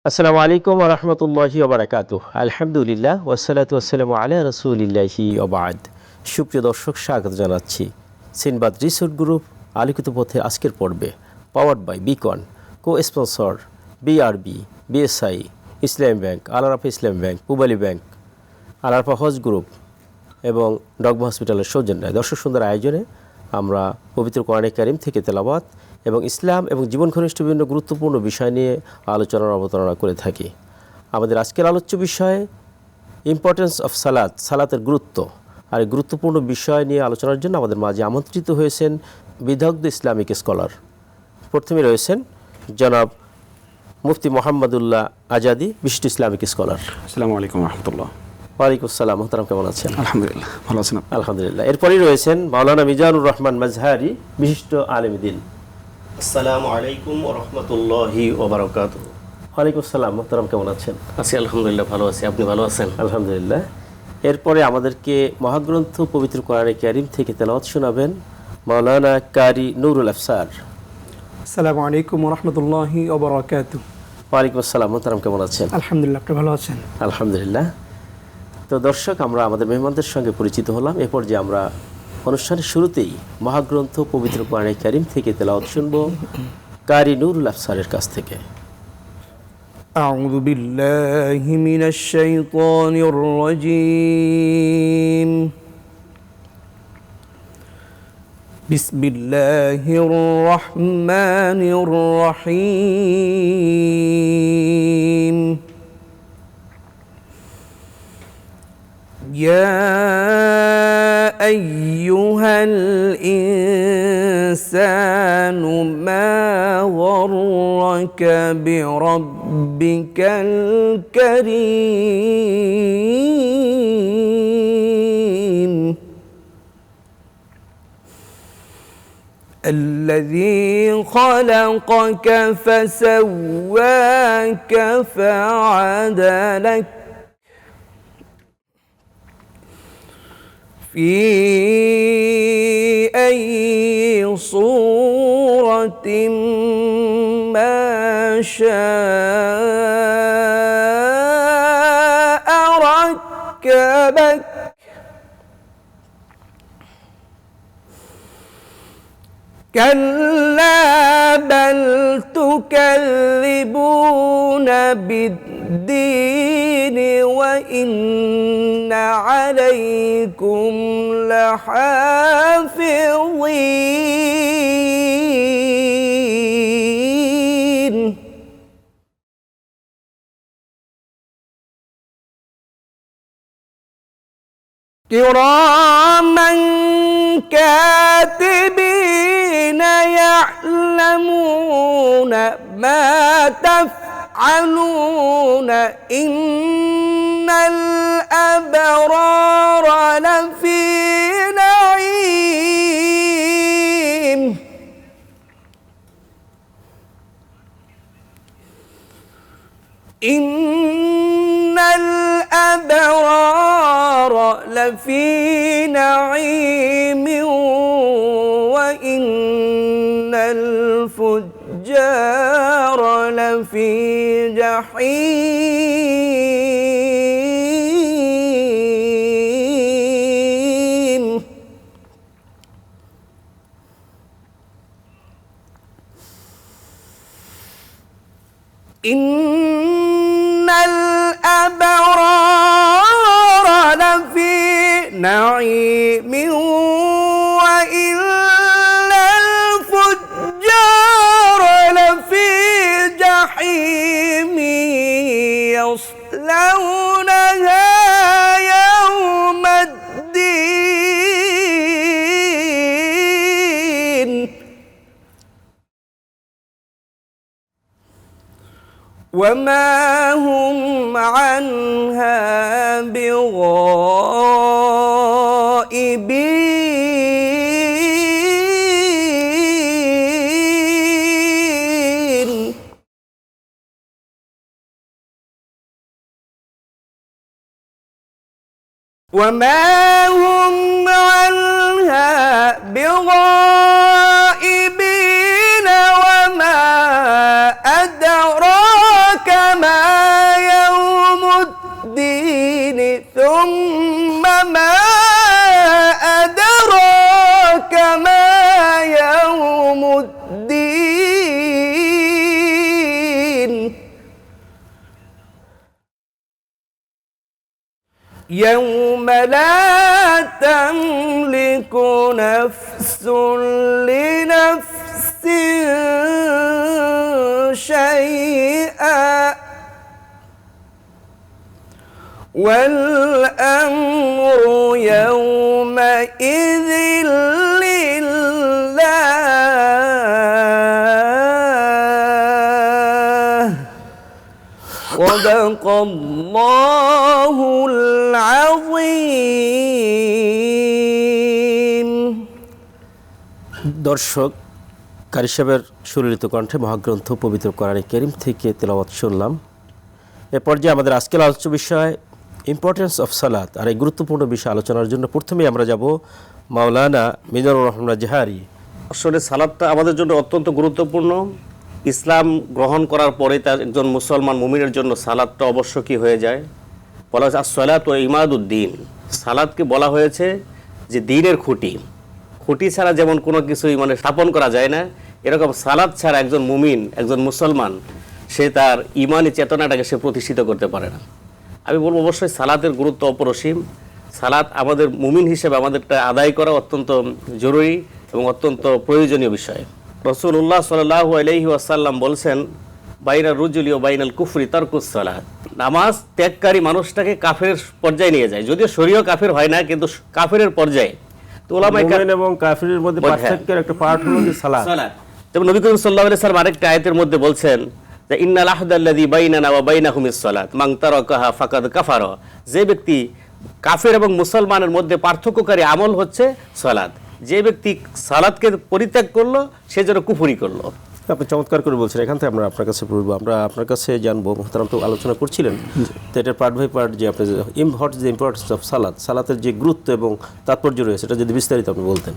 আসসালামু আলাইকুম ওয়া রাহমাতুল্লাহি ওয়া বারাকাতুহু। আলহামদুলিল্লাহ ওয়াসসালাতু ওয়াসসালামু আলা রাসূলিল্লাহি ওয়া বা'দ। সুপ্রিয় দর্শক, স্বাগত জানাচ্ছি সিনবাদ রিসোর্ট গ্রুপ আলোকিত পথে আজকের পর্বে, powered by Beacon, co sponsor BRB, BSI, Islami bank, Al Arafah Islami bank, Pubali bank, Al Arafah Hajj group এবং ডগমা হসপিটালের সৌজন্যে দর্শক সুন্দর আয়োজনে আমরা পবিত্র কোরআনে কারিম থেকে তেলাওয়াত এবং ইসলাম এবং জীবন ঘনিষ্ঠ বিভিন্ন গুরুত্বপূর্ণ বিষয় নিয়ে আলোচনার অবতারণা করে থাকি। আমাদের আজকের আলোচ্য বিষয় ইম্পর্টেন্স অফ সালাত, সালাতের গুরুত্ব। আর এই গুরুত্বপূর্ণ বিষয় নিয়ে আলোচনার জন্য আমাদের মাঝে আমন্ত্রিত হয়েছেন বিদগ্ধ ইসলামিক স্কলার। প্রথমে রয়েছেন জনাব মুফতি মোহাম্মদুল্লাহ আজাদি, বিশিষ্ট ইসলামিক স্কলার। আসসালামু আলাইকুম রহমতুল্লাহ। ওয়ালাইকুম আসসালাম। মোহতারাম, কেমন আছেন? আলহামদুলিল্লাহ, ভালো আছেন? আলহামদুলিল্লাহ। এরপরই রয়েছেন মাওলানা মিজানুর রহমান মাজহারি, বিশিষ্ট আলেম দ্বীন। আসসালামু আলাইকুম ওয়া রাহমাতুল্লাহি ওয়া বারাকাতুহু। ওয়ালাইকুম আসসালাম। মোহতারাম, কেমন আছেন? আছি আলহামদুলিল্লাহ, ভালো আছি। আপনি ভালো আছেন? আলহামদুলিল্লাহ। এরপরে আমাদেরকে মহাগ্রন্থ পবিত্র কোরআনে কারিম থেকে তেলাওয়াত শোনাবেন মাওলানা কারি নুরুল আফসার। আসসালামু আলাইকুম ওয়া রাহমাতুল্লাহি ওয়া বারাকাতুহু। ওয়ালাইকুম আসসালাম। মোহতারাম, কেমন আছেন? আলহামদুলিল্লাহ, আপনি ভালো আছেন? আলহামদুলিল্লাহ। তো দর্শক, আমরা আমাদের মেহমানদের সঙ্গে পরিচিত হলাম। এরপর যে আমরা অনুষ্ঠানের শুরুতেই মহাগ্রন্থ পবিত্র কোরআনে কারিম থেকে তেলাওয়াত শুনব কারি নুরুল আফসারের কাছ থেকে। আউযু বিল্লাহি মিনাশ শাইতানির রাজীম। বিসমিল্লাহির রহমানির রহিম। يا أيها الإنسان ما غرك بربك الكريم الذي خلقك فسواك فعدلك في أي صورة ما شاء ركبك كلا بل تكذبون بالدين وإن عليكم لحافظين كراما كاتبين يعلمون ما تفعلون إن الأبرار لفي نعيم إن الأبرار لفي نعيم وإن الفجار لفي جحيم إن الأبرار لفي نعيم وإن الفجار لفي جحيم يصلونها يوم الدين وما هم عنها بغائبين وما هم عنها بغائبين وما أدراك ما ثم ما أدراك ما يوم الدين يوم لا تملك نفس لنفس شيئا والأمر يومئذ لله صدق الله العظيم দর্শক, কারি সাহেবের সুললিত কণ্ঠে মহাগ্রন্থ পবিত্র কোরআনে কারীম থেকে তেলাওয়াত শুনলাম। এ পর্যায়ে আমাদের আজকের আলোচ্য বিষয় ইম্পর্টেন্স অফ সালাত। আর এই গুরুত্বপূর্ণ বিষয় আলোচনার জন্য প্রথমেই আমরা যাব মাওলানা মিজানুর রহমান জাহারি। আসলে সালাদটা আমাদের জন্য অত্যন্ত গুরুত্বপূর্ণ। ইসলাম গ্রহণ করার পরে তার একজন মুসলমান মুমিনের জন্য সালাদটা অবশ্যকীয় হয়ে যায়। বলা হয়েছে as-সালাত ওয়া ইমাদুদ্দিন। সালাদকে বলা হয়েছে যে দ্বীনের খুঁটি। খুঁটি ছাড়া যেমন কোনো কিছুই স্থাপন করা যায় না, এরকম সালাদ ছাড়া একজন মুমিন, একজন মুসলমান, সে তার ইমানি চেতনাটাকে সে প্রতিষ্ঠিত করতে পারে না। আমি বলবো অবশ্যই সালাতের গুরুত্ব অপরিসীম। সালাত আমাদের মুমিন হিসেবে আমাদেরটা আদায় করা অত্যন্ত জরুরি এবং অত্যন্ত প্রয়োজনীয় বিষয়। রাসূলুল্লাহ সাল্লাল্লাহু আলাইহি ওয়াসাল্লাম বলছেন, বাইনা রুজুলি ও বাইনাল কুফরি তারকুস সালাত। নামাজ ত্যাগকারী মানুষটাকে কাফের পর্যায়ে নিয়ে যায়। যদিও শরীয় কাফের হয় না, কিন্তু কাফেরের পর্যায়ে। তো উলামায়ে মুমিন এবং কাফিরের মধ্যে পার্থক্যের একটা পার্ট হলো যে সালাত। যেমন নবী করিম সাল্লাল্লাহু আলাইহি ওয়াসাল্লাম আরেকটা আয়াতের মধ্যে বলছেন যে ইন্নাল আহদাল্লাযী বাইনানা ওয়া বাইনাহুমিস সালাত মান তারাকাহা ফাকাদ কাফারা। যে ব্যক্তি কাফের এবং মুসলমানের মধ্যে পার্থক্যকারী আমল হচ্ছে সালাত। যে ব্যক্তি সালাতকে পরিত্যাগ করলো সে যেন কুফরি করলো। আপনি চমৎকার করে বলছেন। এখান থেকে আমরা আপনার কাছে পড়বো, আমরা আপনার কাছে জানবো। মোহতারাম তো আলোচনা করছিলেন, তো এটার পার্ট বাই পার্ট যে আপনি what is the importance of সালাত, সালাতের যে গুরুত্ব এবং তাৎপর্য রয়েছে, এটা যদি বিস্তারিত আপনি বলতেন।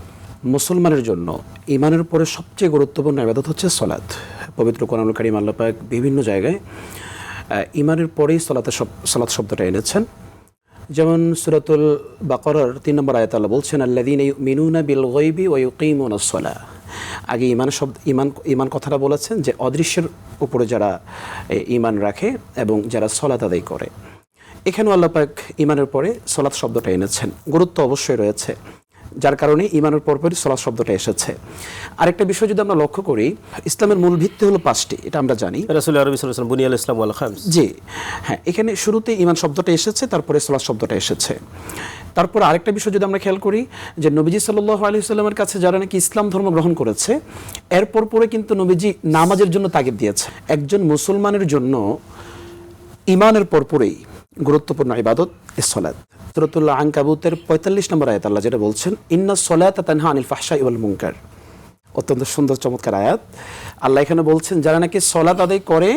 মুসলমানের জন্য ইমানের পরে সবচেয়ে গুরুত্বপূর্ণ ইবাদত হচ্ছে সালাত। পবিত্র কোরআনুল কারীম আল্লাহ পাক বিভিন্ন জায়গায় ইমানের পরেই সালাত শব্দটা এনেছেন। যেমন সূরাতুল বাকারার 3 নম্বর আয়াতে আল্লাহ বলছেন, আল্লাযীনা ইউমিনুনা বিল গায়বি ওয়া ইউকিমুনাস সালাহ। আগে ইমান কথাটা বলেছেন যে অদৃশ্যের উপরে যারা ইমান রাখে এবং যারা সালাত আদায় করে। এখানেও আল্লাহ পাক ইমানের পরে সালাত শব্দটা এনেছেন। গুরুত্ব অবশ্যই রয়েছে, যার কারণে ইমানের পরপরই সালাত শব্দটা এসেছে। আরেকটা বিষয় যদি আমরা লক্ষ্য করি, ইসলামের মূল ভিত্তি হলো 5টি, এটা আমরা জানি। রাসূল আরবি সাল্লাল্লাহু আলাইহি ওয়াসাল্লাম বুনিয়াল ইসলাম ওয়াল খামস। জি হ্যাঁ, এখানে শুরুতে ইমান শব্দটা এসেছে, তারপরে সালাত শব্দটা এসেছে। তারপর আরেকটা বিষয় যদি আমরা খেয়াল করি যে নবীজি সাল্লাল্লাহু আলাইহি ওয়াসাল্লামের কাছে যারা নাকি ইসলাম ধর্ম গ্রহণ করেছে, এরপর পরে কিন্তু নবীজি নামাজের জন্য তাগিদ দিয়েছে। একজন মুসলমানের জন্য ইমানের পরপরেই গুরুত্বপূর্ণ ইবাদত সালাত। সূরাতুল আনকাবুতের 45 নম্বর আয়াত আল্লাহ যেটা বলছেন, ইন্নাস সালাতা তানহা আনিল ফাহশাই ওয়াল মুনকার। অত্যন্ত সুন্দর চমৎকার আয়াত। আল্লাহ এখানে বলছেন যারা নাকি সালাত আদায় করে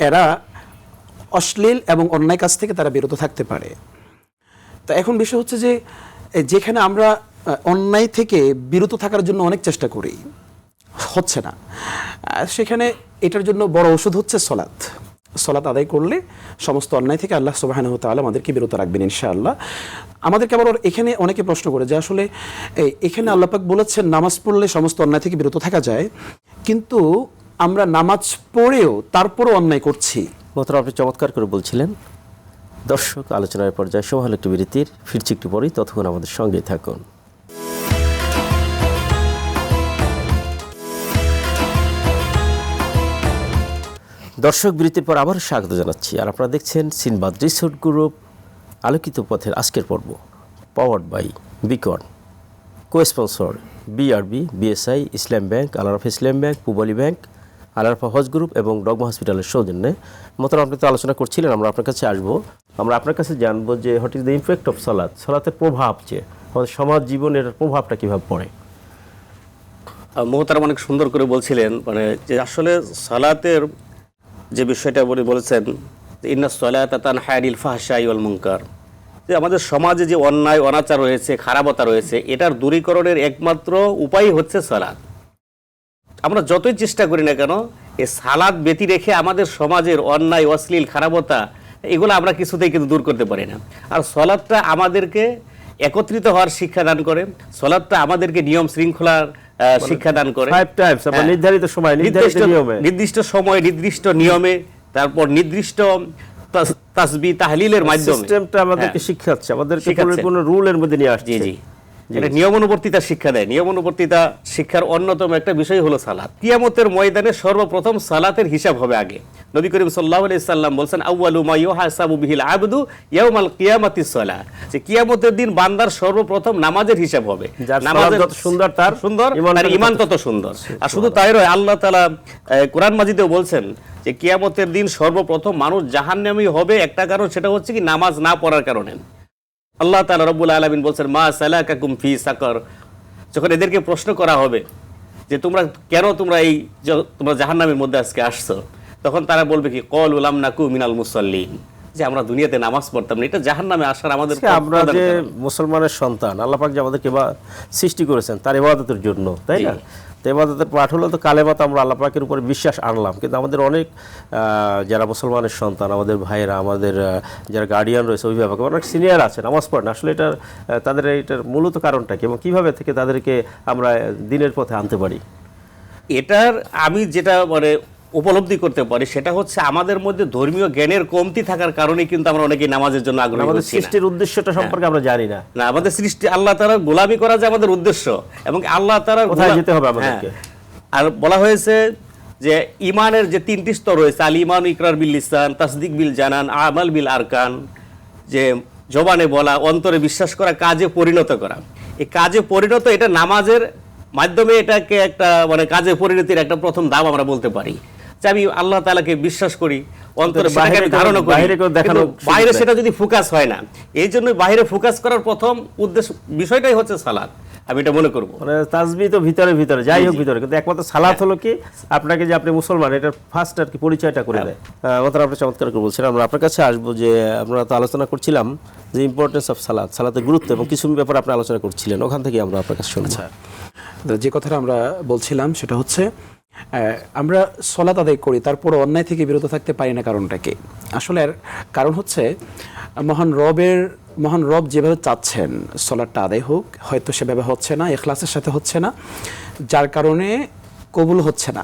এরা অশ্লীল এবং অন্যায় কাজ থেকে তারা বিরত থাকতে পারে। তো এখন বিষয় হচ্ছে যে যেখানে আমরা অন্যায় থেকে বিরত থাকার জন্য অনেক চেষ্টা করি, হচ্ছে না, সেখানে এটার জন্য বড় ওষুধ হচ্ছে সালাত। সালাত আদায় করলে সমস্ত অন্যায় থেকে আল্লাহ সুবহানাহু ওয়া তাআলা আমাদেরকে বিরত রাখবেন ইনশাআল্লাহ। আমাদেরকে আবার এখানে অনেকে প্রশ্ন করে যে আসলে এখানে আল্লাহ পাক বলেছেন নামাজ পড়লে সমস্ত অন্যায় থেকে বিরত থাকা যায়, কিন্তু আমরা নামাজ পড়েও তারপরও অন্যায় করছি। মোহতারাম, আপনি চমৎকার করে বলছিলেন। দর্শক, আলোচনার পর্যায়ে সময় হলো একটু বিরতির, ফিরছি একটু পরেই, ততক্ষণ আমাদের সঙ্গেই থাকুন। দর্শক, বিরতির পর আবার স্বাগত জানাচ্ছি। আর আপনারা দেখছেন সিনবাদ রিসোর্ট গ্রুপ আলোকিত পথের আজকের পর্ব, পাওয়ার্ড বাই বিকর্ন, co-sponsor BRB, BSI, Islam bank, Al-Arafah Islam bank, Pubali bank, Al-Arafah Hajj group এবং ডগমা হসপিটালের সৌজন্যে। মোহতারাম, আপনি তো আলোচনা করছিলেন, আমরা আপনার কাছে আসবো। আমরা আপনার কাছে জানবো যে what is the impact of সালাত, সালাতের প্রভাব, যে আমাদের সমাজ জীবনের প্রভাবটা কীভাবে পড়ে। মোহতারাম অনেক সুন্দর করে বলছিলেন, যে আসলে সালাতের যে বিষয়টা বলেছেন, ইন্নাস সালাতা তানহা আনিল ফাহশাই ওয়াল মুনকার, যে আমাদের সমাজে যে অন্যায় অনাচার রয়েছে, খারাপতা রয়েছে, এটার দূরীকরণের একমাত্র উপায় হচ্ছে সালাত। আমরা যতই চেষ্টা করি না কেন, এই সালাত ব্যতি রেখে আমাদের সমাজের অন্যায়, অশ্লীল, খারাপতা এগুলো আমরা কিছুতেই কিন্তু দূর করতে পারি না। আর সলাৎটা আমাদেরকে একত্রিত হওয়ার শিক্ষা দান করে, সলাৎটা আমাদেরকে নিয়ম শৃঙ্খলার শিক্ষা দান করে। 5 টাইমস হ্যাঁ। নির্ধারিত সময় নির্ধারিত নিয়মে নির্দিষ্ট সময় নির্দিষ্ট নিয়মে, তারপর নির্দিষ্ট তাসবিহ তাহলিলের মাধ্যমে সিস্টেমটা আমাদেরকে হ্যাঁ, শিখাচ্ছে, আমাদেরকে শিখাচ্ছে। পরিপূর্ণ রুলের মধ্যে নিয়ে আসছে। জি জি, এটা নিয়মানুবর্তিতা শিক্ষা দেয়। নিয়মানুবর্তিতা শিক্ষার অন্যতম একটা বিষয় হলো সালাত। কিয়ামতের ময়দানে সর্বপ্রথম সালাতের হিসাব হবে আগে। নবী করিম সাল্লাল্লাহু আলাইহি সাল্লাম বলেন, আউয়ালু মা ইউহাসাবু বিহিল আবদু ইয়াউমাল কিয়ামাতিস সালাহ, যে কিয়ামতের দিন বান্দার সর্বপ্রথম নামাজের হিসাব হবে। যার নামাজের সালাত যত সুন্দর তার ঈমান তত সুন্দর। আর শুধু তাই নয়, আল্লাহ তাআলা কোরআন মাজিদেও বলছেন যে কিয়ামতের দিন সর্বপ্রথম মানুষ জাহান্নামী হবে একটা কারণ, সেটা হচ্ছে কি নামাজ না পড়ার কারণে। আল্লাহ তাআলা রব্বুল আলামিন বলছেন, মা সালাকাকুম ফি সাকার, যখন এদেরকে প্রশ্ন করা হবে যে তোমরা তোমরা জাহান্নামের মধ্যে আজকে আসছো, তখন তারা বলবে কি, ক্বালু লাম নাকু মিনাল মুসাল্লিন, যে আমরা দুনিয়াতে নামাজ পড়তাম না। এটা জাহান্নামে আসার আমাদের আমরা যে মুসলমানের সন্তান, আল্লাহ পাক যে আমাদেরকে সৃষ্টি করেছেন তার ইবাদতের জন্য, তাই না? তো ইবাদতের পাঠ হলো তো কালেমা, তো আমরা আল্লাহ পাকের উপরে বিশ্বাস আনলাম। কিন্তু আমাদের অনেক যারা মুসলমানের সন্তান, আমাদের ভাইয়েরা, আমাদের যারা গার্ডিয়ান রয়েছে, অভিভাবক, অনেক সিনিয়র আছে, নামাজ পড়ে না। আসলে এটার মূলত কারণটা কি এবং কিভাবে থেকে তাদেরকে আমরা দিনের পথে আনতে পারি? এটার আমি যেটা উপলব্ধি করতে পারি সেটা হচ্ছে আমাদের মধ্যে ধর্মীয় জ্ঞানের কমতি থাকার কারণে কিন্তু আমরা অনেকেই নামাজের জন্য আগ্রহী আমাদের হচ্ছি না। সৃষ্টির উদ্দেশ্যটা সম্পর্কে আমরা জানি না। না, আমাদের সৃষ্টি আল্লাহ তাআলার গোলামি করা যে আমাদের উদ্দেশ্য, এবং আল্লাহ তাআলার কোথায় যেতে হবে আমাদেরকে। আর বলা হয়েছে যে ইমানের যে 3টি স্তর রয়েছে, আল ইমান ইকরার বিল লিসান, তাসদিক বিল জানান, আমাল বিল আরকান, যে জবানে বলা, অন্তরে বিশ্বাস করা, কাজে পরিণত করা। এই কাজে পরিণত, এটা নামাজের মাধ্যমে এটাকে একটা কাজে পরিণতির একটা প্রথম ধাপ আমরা বলতে পারি। যে আমি আল্লাহ তাআলাকে বিশ্বাস করি, অন্তরে সেটাকে আমি ধারণা করি, কিন্তু বাইরে সেটা যদি ফোকাস হয় না। এই জন্য বাইরে ফোকাস করার প্রথম বিষয়টাই হচ্ছে সালাত, আমি এটা মনে করবো। তাসবিহ তো ভিতরে যাই হোক ভিতরে, কিন্তু একমাত্র সালাত হলো কি আপনাকে যে আপনি মুসলমান, এটা ফার্স্ট আর কি পরিচয়টা করে দেয়। আপনি চমৎকার করে বলছিলেন। আমরা আপনার কাছে আসবো যে আমরা তো আলোচনা করছিলাম যে ইম্পর্টেন্স অফ সালাত, সালাতের গুরুত্ব এবং কিছু ব্যাপারে আপনি আলোচনা করছিলেন, ওখান থেকে আমরা আপনার কাছে শুনছি। যে কথাটা আমরা বলছিলাম সেটা হচ্ছে আমরা সলাত আদায় করি, তারপর অন্যায় থেকে বিরত থাকতে পারি না। কারণটা কি? আসলে কারণ হচ্ছে মহান রব যেভাবে চাচ্ছেন সলাতটা আদায় হোক, হয়তো সেভাবে হচ্ছে না, ইখলাসের সাথে হচ্ছে না, যার কারণে কবুল হচ্ছে না,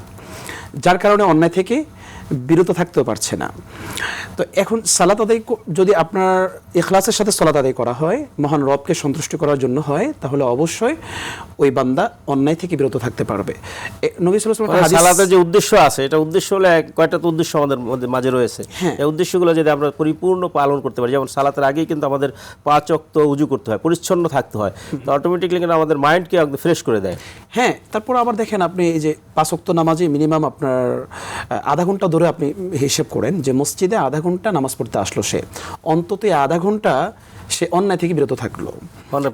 যার কারণে অন্যায় থেকে বিরত থাকতেও পারছে না। তো এখন সালাত আদায় যদি আপনার ইখলাসের সাথে সালাত আদায় করা হয়, মহান রবকে সন্তুষ্ট করার জন্য হয়, তাহলে অবশ্যই ওই বান্দা অন্যায় থেকে বিরত থাকতে পারবে। নবী সাল্লাল্লাহু আলাইহি ওয়াসাল্লাম সালাতের যে উদ্দেশ্য আছে, এটা উদ্দেশ্য হলো কয়টা তো উদ্দেশ্য আমাদের মাঝে রয়েছে। এই উদ্দেশ্যগুলো যদি আমরা পরিপূর্ণ পালন করতে পারি, যেমন সালাতের আগেই কিন্তু আমাদের 5 ওয়াক্ত ওযু করতে হয়, পরিচ্ছন্ন থাকতে হয়, তো অটোমেটিক্যালি কিন্তু আমাদের মাইন্ডকে একদম ফ্রেশ করে দেয়। হ্যাঁ, তারপর আবার দেখেন আপনি এই যে 5 ওয়াক্ত নামাজে মিনিমাম আপনার আধা ঘন্টা ধরে আপনি হিসেব করেন যে মসজিদে আধা ঘন্টা নামাজ পড়তে আসলো, সে অন্তত আধা ঘন্টা সে অন্যায় থেকে বিরত থাকলো।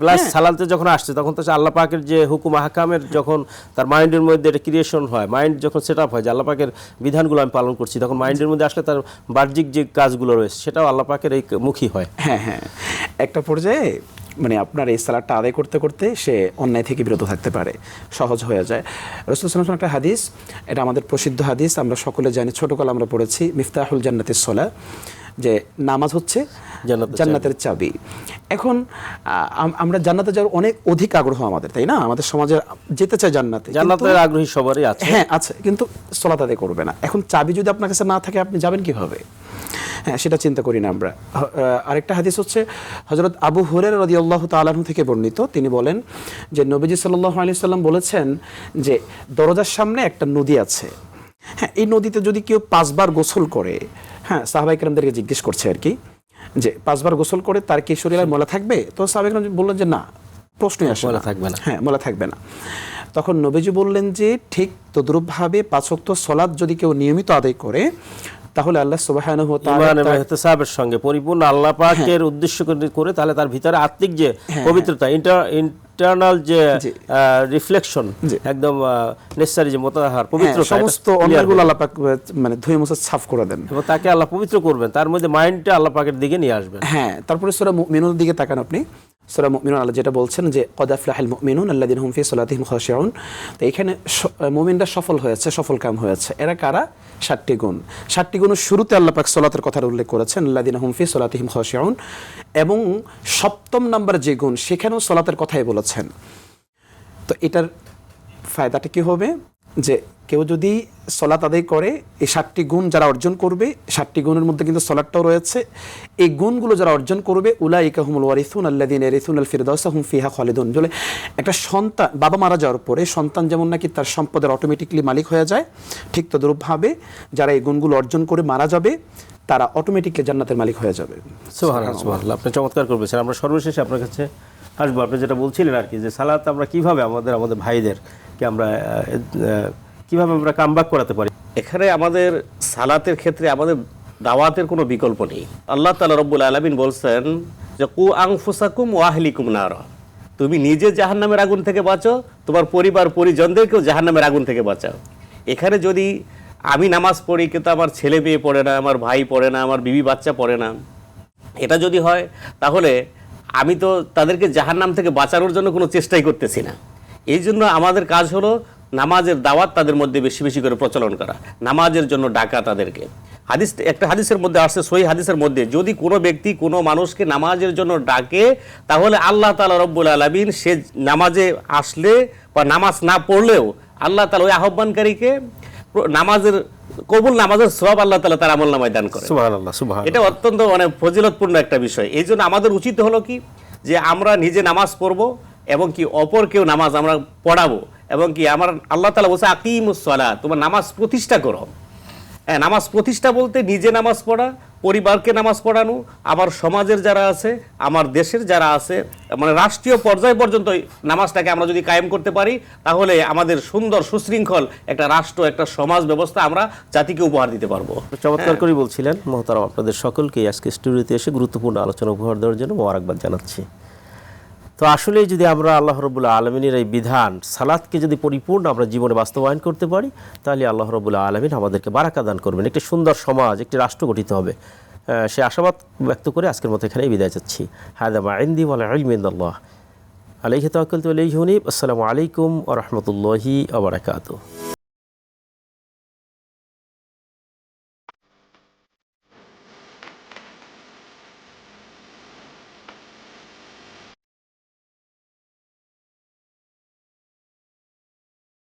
প্লাস সালাতে যখন আসছে তখন তো আল্লাহ পাকের যে হুকুম আহকামের যখন তার মাইন্ডের মধ্যে এটা ক্রিয়েশন হয়, মাইন্ড যখন সেট আপ হয় যে আল্লাহ পাকের বিধানগুলো আমি পালন করছি, তখন মাইন্ডের মধ্যে আসলে তার বাহ্যিক যে কাজগুলো রয়েছে সেটাও আল্লাহ পাকের এই মুখী হয়। হ্যাঁ, একটা পর্যায়ে আপনার এই সালাতটা আদায় করতে করতে সে অন্যায় থেকে বিরত থাকতে পারে, সহজ হয়ে যায়। রাসূলুল্লাহ সাল্লাল্লাহু আলাইহি ওয়াসাল্লাম একটা হাদিস, এটা আমাদের প্রসিদ্ধ হাদিস, আমরা সকলে জানি, ছোটকালে আমরা পড়েছি, মিফতাহুল জান্নাতিস সালাহ, যে নামাজ হচ্ছে জান্নাতের চাবি। এখন আমরা জান্নাতে যাওয়ার অনেক অধিক আগ্রহ আমাদের, তাই না? আমাদের সমাজে যেতে চায় জান্নাতে, জান্নাতের আগ্রহী সবারই আছে। হ্যাঁ আছে, কিন্তু সালাত আদায় করবে না। এখন চাবি যদি আপনার কাছে না থাকে আপনি যাবেন কিভাবে? হ্যাঁ, সেটা চিন্তা করি না আমরা। আরেকটা হাদিস হচ্ছে হযরত আবু হুরায়রা রাদিয়াল্লাহু তাআলা আনহু থেকে বর্ণিত, তিনি বলেন যে নবীজি সাল্লাল্লাহু আলাইহি সাল্লাম বলেছেন যে দরজার সামনে একটা নদী আছে। হ্যাঁ, এই নদীতে যদি কেউ 5 বার গোসল করে, হ্যাঁ, সাহাবায়ে কেরামদেরকে জিজ্ঞেস করছে আর কি, যে 5 বার গোসল করে তার কি শরীরে ময়লা থাকবে? তো সাহাবায়ে কেরাম বললেন যে না, প্রশ্নই আসে না, ময়লা থাকবে না। হ্যাঁ, ময়লা থাকবে না। তখন নবীজি বললেন যে ঠিক তদ্রূপভাবে 5 ওয়াক্ত সালাত যদি কেউ নিয়মিত আদায় করে, তাহলে আল্লাহ সুবহানাহু ওয়া তাআলা ঈমান এবং ইহতিসাবের সঙ্গে পরিপূর্ণ আল্লাহ পাকের উদ্দেশ্য করে, তাহলে তার ভিতরে আত্মিক যে পবিত্রতা, ইন্টারনাল যে রিফ্লেকশন, একদম নেসেসারি যে মোতাহার পবিত্রতা, সমস্ত অন্যায়গুলো আল্লাহ পাক ধুয়ে মুছে সাফ করে দেন এবং তাকে আল্লাহ পবিত্র করবেন, তার মধ্যে মাইন্ডটা আল্লাহ পাকের দিকে নিয়ে আসবেন। হ্যাঁ, তারপরে সূরা মুমিনুর দিকে তাকান আপনি, সূরা মুমিনুন আল্লাহ যেটা বলছেন যে কদ আফলাহাল মুমিনুন আল্লাযীনা হুম ফি সালাতিহিম খাশিউন। তো এখানে মুমিনরা সফল হয়েছে, সফল কাম হয়েছে। এরা কারা? 7টি গুণ। 7টি গুণের শুরুতে আল্লাহ পাক সালাতের কথা উল্লেখ করেছেন, আল্লাযীনা হুম ফি সালাতিহিম খাশিউন, এবং 7ম নাম্বার যে গুণ সেখানেও সালাতের কথাই বলেছেন। তো এটার ফায়দাটা কি হবে? যে কেউ যদি সলাত আদায় করে, এই 7টি গুণ যারা অর্জন করবে, 7টি গুণের মধ্যে কিন্তু সলাতটাও রয়েছে, এই গুণগুলো যারা অর্জন করবে, উলাইকা হুমুল ওয়ারিসুন আল্লাযীনা ইয়ারিসুনাল ফিরদাউসা হুম ফিহা খালিদুন। বলে একটা সন্তান, বাবা মারা যাওয়ার পরে সন্তান যেমন নাকি তার সম্পদের অটোমেটিকলি মালিক হয়ে যায়, ঠিক তদ্রূপভাবে যারা এই গুণগুলো অর্জন করে মারা যাবে তারা অটোমেটিকলি জান্নাতের মালিক হয়ে যাবে। সুবহানাল্লাহ, সুবহানাল্লাহ। আপনি চমৎকার করে বলেছেন। আমরা সর্বশেষে আপনার কাছে আসবো, আপনি যেটা বলছিলেন আর কি, যে সালাত আমরা কিভাবে আমাদের ভাইদেরকে আমরা কিভাবে আমরা কামব্যাক করাতে পারি। এখানে আমাদের সালাতের ক্ষেত্রে আমাদের দাওয়াতের কোনো বিকল্প নেই। আল্লাহ তাআলা রব্বুল আলামিন বলছেন যে কু আনফুসাকুম ওয়া আহলিকুম নারা, তুমি নিজে জাহান্নামের আগুন থেকে বাঁচো, তোমার পরিবার পরিজনদেরকেও জাহান্নামের আগুন থেকে বাঁচাও। এখানে যদি আমি নামাজ পড়ি কিন্তু আমার ছেলে মেয়ে পড়ে না, আমার ভাই পড়ে না, আমার বিবি বাচ্চা পড়ে না, এটা যদি হয় তাহলে আমি তো তাদেরকে জাহান্নাম থেকে বাঁচানোর জন্য কোনো চেষ্টাই করতেছি না। এই জন্য আমাদের কাজ হলো নামাজের দাওয়াত তাদের মধ্যে বেশি বেশি করে প্রচলন করা, নামাজের জন্য ডাকা তাদেরকে। একটা হাদিসের মধ্যে আসছে, সহিহ হাদিসের মধ্যে, যদি কোনো ব্যক্তি কোনো মানুষকে নামাজের জন্য ডাকে তাহলে আল্লাহ তাআলা রব্বুল আলামিন সে নামাজে আসলে বা নামাজ না পড়লেও আল্লাহ তাআলা ওই আহ্বানকারীকে নামাজের সওয়াব আল্লাহ তাআলা তার আমলনামায় দান করেন। সুবহানাল্লাহ, সুবহানাল্লাহ। এটা অত্যন্ত ফজিলতপূর্ণ একটা বিষয়। এই জন্য আমাদের উচিত হলো কি, যে আমরা নিজে নামাজ পড়ব এবং কি অপরকেও নামাজ আমরা পড়াবো, এবং কি আমার আল্লাহ তাআলা বলছে আকিমুস সালাত, তোমার নামাজ প্রতিষ্ঠা করো। হ্যাঁ, নামাজ প্রতিষ্ঠা বলতে নিজে নামাজ পড়া, পরিবারকে নামাজ পড়ানো, আবার সমাজের যারা আছে, আমার দেশের যারা আছে, মানে রাষ্ট্রীয় পর্যায় পর্যন্ত নামাজটাকে আমরা যদি কায়েম করতে পারি তাহলে আমাদের সুন্দর সুশৃঙ্খল একটা রাষ্ট্র, একটা সমাজ ব্যবস্থা আমরা জাতিকে উপহার দিতে পারবো। চমৎকার করে বলছিলেন মোহতারাম। আপনাদের সকলকে আজকে স্টুডিওতে এসে গুরুত্বপূর্ণ আলোচনা উপহার দেওয়ার জন্য মোবারকবাদ জানাচ্ছি। তো আসলে যদি আমরা আল্লাহ রাব্বুল আলামিনের এই বিধান সালাতকে যদি পরিপূর্ণ আমরা জীবনে বাস্তবায়ন করতে পারি তাহলে আল্লাহ রাব্বুল আলামিন আমাদেরকে বারাকা দান করবেন, একটি সুন্দর সমাজ, একটি রাষ্ট্র গঠিত হবে। সে আশাবাদ ব্যক্ত করে আজকের মতো এখানেই বিদায় চাচ্ছি। হাদা মা ইনদি ওয়াল ইলমু ইনদাল্লাহ, আলাইহি তাওয়াক্কালতু ওয়া ইলাইহি উনীব। আসসালামু আলাইকুম ওয়া রাহমাতুল্লাহি ওয়া বারাকাতুহু।